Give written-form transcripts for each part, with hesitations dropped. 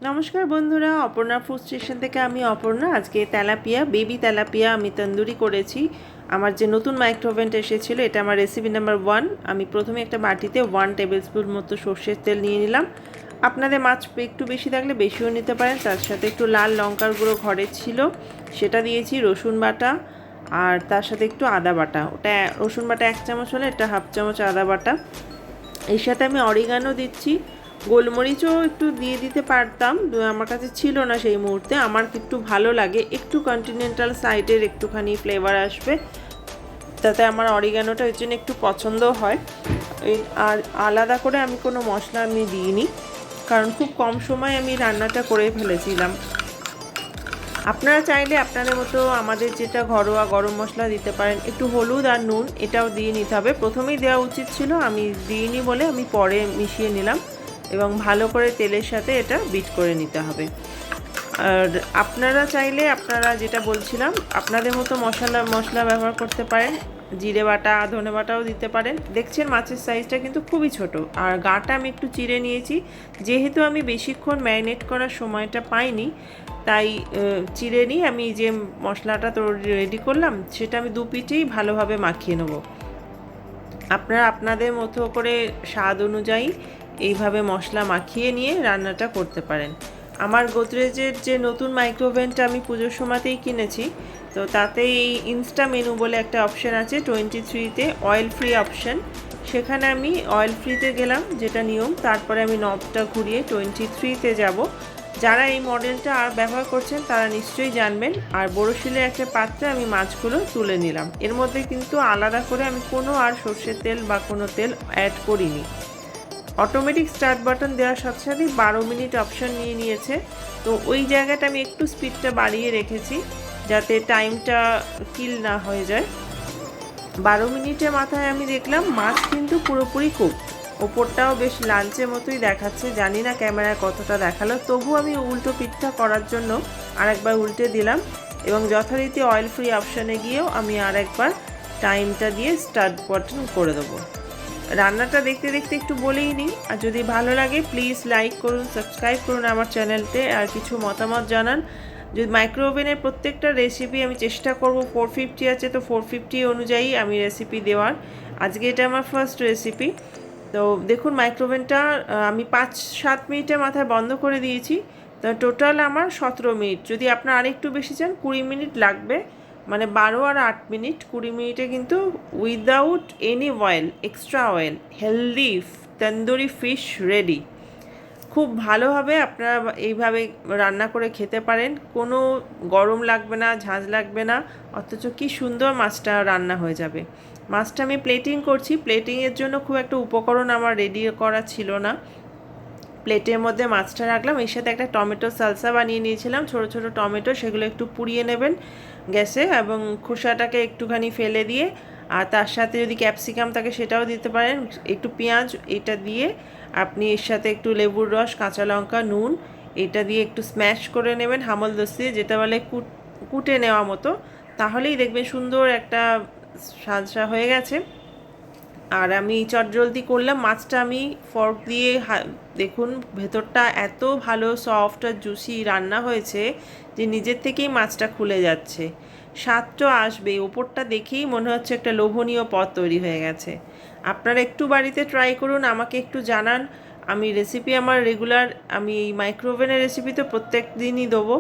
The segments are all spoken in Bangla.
নমস্কার বন্ধুরা, অপর্ণা ফুড স্টেশন থেকে আমি অপর্ণা। আজকে তেলাপিয়া, বেবি তেলাপিয়া আমি তন্দুরি করেছি। আমার যে নতুন মাইক্রোওভেনটা এসেছিলো, এটা আমার রেসিপি নাম্বার 1। আমি প্রথমে একটা বাটিতে 1 টেবিল স্পুন মতো সর্ষের তেল নিয়ে নিলাম। আপনাদের মাছ একটু বেশি থাকলে বেশিও নিতে পারেন। তার সাথে একটু লাল লঙ্কার গুঁড়ো ঘরে ছিল, সেটা দিয়েছি, রসুন বাটা, আর তার সাথে একটু আদা বাটা। ওটা রসুন বাটা 1 চামচ হলে এটা হাফ চামচ আদা বাটা। এর সাথে আমি অরিগানো দিচ্ছি, গোলমরিচও একটু দিয়ে দিতে পারতাম, আমার কাছে ছিল না সেই মুহূর্তে। আমার একটু ভালো লাগে, একটু কন্টিনেন্টাল সাইডের একটুখানি ফ্লেভার আসবে, তাতে আমার অরিগানোটা ওই জন্য একটু পছন্দও হয়। আর আলাদা করে আমি কোনো মশলা আমি দিইনি, কারণ খুব কম সময় আমি রান্নাটা করে ফেলেছিলাম। আপনারা চাইলে আপনাদের মতো আমাদের যেটা ঘরোয়া গরম মশলা দিতে পারেন। একটু হলুদ আর নুন এটাও দিয়ে নিতে হবে, প্রথমেই দেওয়া উচিত ছিল, আমি দিইনি বলে আমি পরে মিশিয়ে নিলাম। এবং ভালো করে তেলের সাথে এটা বিট করে নিতে হবে। আর আপনারা চাইলে, আপনারা যেটা বলছিলাম, আপনাদের মতো মশলা ব্যবহার করতে পারেন। জিরে বাটা, ধনে বাটাও দিতে পারেন। দেখছেন মাছের সাইজটা কিন্তু খুবই ছোট, আর গাটা আমি একটু চিড়ে নিয়েছি। যেহেতু আমি বেশিক্ষণ ম্যারিনেট করার সময়টা পাইনি, তাই চিড়ে নিয়ে আমি যে মশলাটা তো রেডি করলাম, সেটা আমি দু পিঠেই ভালোভাবে মাখিয়ে নেব। আপনারা আপনাদের মতো করে স্বাদ অনুযায়ী এইভাবে মশলা মাখিয়ে নিয়ে রান্নাটা করতে পারেন। আমার গোদরেজের যে নতুন মাইক্রোওভেনটা আমি পুজোর সময়তেই কিনেছি, তো তাতে এই ইনস্টা মেনু বলে একটা অপশান আছে 23-তে, অয়েল ফ্রি অপশান। সেখানে আমি অয়েল ফ্রিতে গেলাম, যেটা নিয়ম। তারপরে আমি নবটা ঘুরিয়ে 23-তে যাব। যারা এই মডেলটা আর ব্যবহার করছেন তারা নিশ্চয়ই জানবেন। আর বড়শিলের একটা পাত্রে আমি মাছগুলো তুলে নিলাম। এর মধ্যে কিন্তু আলাদা করে আমি কোনো আর সর্ষের তেল বা কোনো তেল অ্যাড করিনি। অটোমেটিক স্টার্ট বাটন দেওয়ার সাথে সাথেই 12 মিনিট অপশান নিয়ে নিয়েছে। তো ওই জায়গাটা আমি একটু স্পিডটা বাড়িয়ে রেখেছি, যাতে টাইমটা কিল না হয়ে যায়। 12 মিনিটের মাথায় আমি দেখলাম মাছ কিন্তু পুরোপুরি কুক। ওপরটাও বেশ লালচে মতোই দেখাচ্ছে, জানি না ক্যামেরায় কতটা দেখালো। তবু আমি উল্টো পিঠটা করার জন্য আরেকবার উল্টে দিলাম, এবং যথারীতি অয়েল ফ্রি অপশানে গিয়েও আমি আরেকবার টাইমটা দিয়ে স্টার্ট বাটন করে দেবো। রান্নাটা দেখতে দেখতে একটু বলেই নিই। আর যদি ভালো লাগে প্লিজ লাইক করুন, সাবস্ক্রাইব করুন আমার চ্যানেলতে, আর কিছু মতামত জানান। যদি মাইক্রোওভেনের প্রত্যেকটা রেসিপি আমি চেষ্টা করব, 450 আছে তো 450 অনুযায়ী আমি রেসিপি দেওয়ার। আজকে এটা আমার ফার্স্ট রেসিপি। তো দেখুন মাইক্রোওভেনটা আমি 5-7 মিনিটের মাথায় বন্ধ করে দিয়েছি। তো টোটাল আমার 17 মিনিট। যদি আপনার আরেকটু বেশি চান 20 মিনিট লাগবে, মানে 12 আর 8 মিনিট, 20 মিনিটে কিন্তু without any oil, extra oil, healthy tandoori fish ready. খুব ভালোভাবে আপনারা এইভাবে রান্না করে খেতে পারেন। কোনো গরম লাগবে না, ঝাঁঝ লাগবে না, অথচ কি সুন্দর মাছটা রান্না হয়ে যাবে। মাছটা আমি প্লেটিং করছি। প্লেটিংয়ের জন্য খুব একটা উপকরণ আমার রেডি করা ছিল না। প্লেটের মধ্যে মাছটা রাখলাম, এর সাথে একটা টমেটো সালসা বানিয়ে নিয়েছিলাম, ছোটো ছোটো টমেটো, সেগুলো একটু পুড়িয়ে নেবেন গ্যাসে, এবং খোসাটাকে একটুখানি ফেলে দিয়ে, আর তার সাথে যদি ক্যাপসিকাম থাকে সেটাও দিতে পারেন, একটু পেঁয়াজ, এটা দিয়ে আপনি এর সাথে একটু লেবুর রস, কাঁচা লঙ্কা, নুন, এটা দিয়ে একটু স্ম্যাশ করে নেবেন হামলদস্ত দিয়ে, যেটা বলে কুটে নেওয়া মতো। তাহলেই দেখবেন সুন্দর একটা সালসা হয়ে গেছে। আর আমি চটজলদি করলাম। মাছটা আমি ফর্ক দিয়ে দেখুন ভেতরটা এত ভালো সফট আর জুসি রান্না হয়েছে যে নিজের থেকেই মাছটা খুলে যাচ্ছে। স্বাদটা আসবে, ওপরটা দেখেই মনে হচ্ছে একটা লোভনীয় পদ তৈরি হয়ে গেছে। আপনারা একটু বাড়িতে ট্রাই করুন, আমাকে একটু জানান। আমি রেসিপি আমার রেগুলার, আমি এই মাইক্রোওভেনের রেসিপি তো প্রত্যেক দিনই দেবো।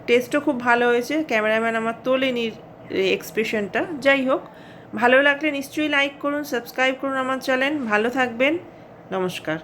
টেস্টও খুব ভালো হয়েছে। ক্যামেরাম্যান আমার তোলেনি এক্সপ্রেশনটা। যাই হোক, ভালো লাগলে নিশ্চয়ই লাইক করুন, সাবস্ক্রাইব করুন আমার চ্যানেল। ভালো থাকবেন, নমস্কার।